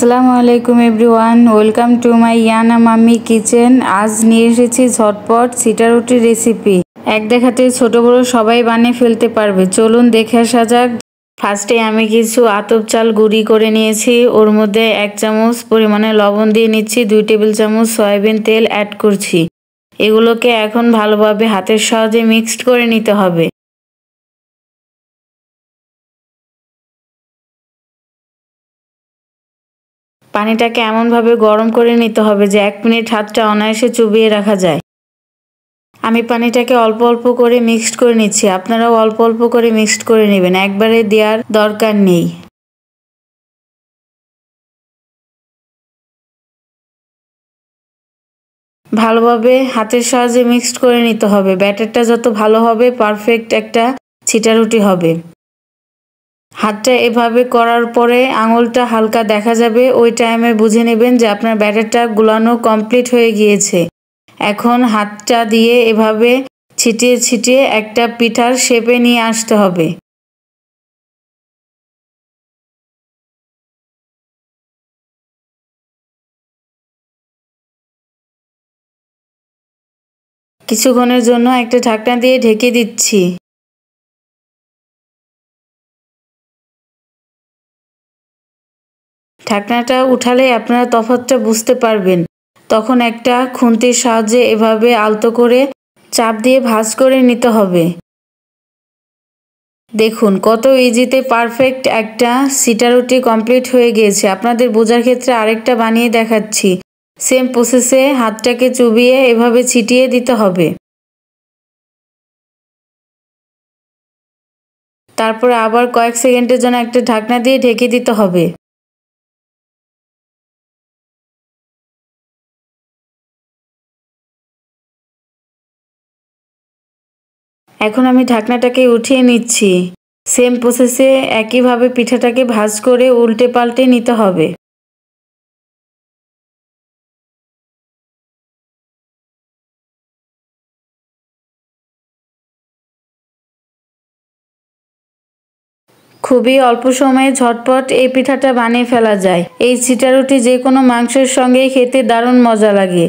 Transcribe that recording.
আসসালামু আলাইকুম everyone, welcome to my Iyana mummy kitchen. আজ নিয়ে এসেছি ঝটপট সিটা রুটির রেসিপি। এক দেখাতে ছোট বড় সবাই বানিয়ে ফেলতে পারবে। চলুন দেখে আসা যাক। ফার্স্টে আমি কিছু আতপ চাল গুঁড়ি করে নিয়েছি। ওর মধ্যে 1 চামচ পরিমাণে লবণ দিয়ে নিচ্ছি, 2 টেবিল চামচ সয়াবিন তেল অ্যাড করছি। এগুলোকে এখন ভালোভাবে হাতের সাহায্যে মিক্সড করে নিতে হবে। পানিটাকে এমনভাবে গরম করে নিতে হবে যে 1 মিনিট হাতটা অনায়াসে চুবিয়ে রাখা যায়। আমি পানিটাকে অল্প অল্প করে মিক্সড করে নিচ্ছি, আপনারাও অল্প অল্প করে মিক্সড করে নেবেন, একবারে দেওয়ার দরকার নেই। ভালোভাবে হাতের সাহায্যে মিক্সড করে নিতে হবে। ব্যাটারটা যত ভালো হবে পারফেক্ট একটা ছিটা রুটি হবে। হাতটা এভাবে করার পরে আঙুলটা হালকা দেখা যাবে, ওই টাইমে বুঝে নেবেন যে আপনার ব্যাটারটা গুলানো কমপ্লিট হয়ে গিয়েছে। এখন হাতটা দিয়ে এভাবে ছিটিয়ে ছিটিয়ে একটা পিঠার শেপে নিয়ে আসতে হবে। কিছুক্ষণের জন্য একটা ঢাকনা দিয়ে ঢেকে দিচ্ছি। ঢাকনাটা উঠালে আপনারা তফাৎটা বুঝতে পারবেন। তখন একটা খুন্তির সাহায্যে এভাবে আলতো করে চাপ দিয়ে ভাঁজ করে নিতে হবে। দেখুন কত ইজিতে পারফেক্ট একটা সিটা রুটি কমপ্লিট হয়ে গিয়েছে। আপনাদের বোঝার ক্ষেত্রে আরেকটা বানিয়ে দেখাচ্ছি। সেম প্রসেসে হাতটাকে চুবিয়ে এভাবে ছিটিয়ে দিতে হবে। তারপরে আবার কয়েক সেকেন্ডের জন্য একটা ঢাকনা দিয়ে ঢেকে দিতে হবে। এখন আমি ঢাকনাটাকে উঠিয়ে নিচ্ছি। সেম প্রসেসে একইভাবে পিঠাটাকে ভাঁজ করে উল্টে পাল্টে নিতে হবে। খুবই অল্প সময়ে ঝটপট এই পিঠাটা বানিয়ে ফেলা যায়। এই সিটা রুটি যে কোনো মাংসের সঙ্গেই খেতে দারুণ মজা লাগে।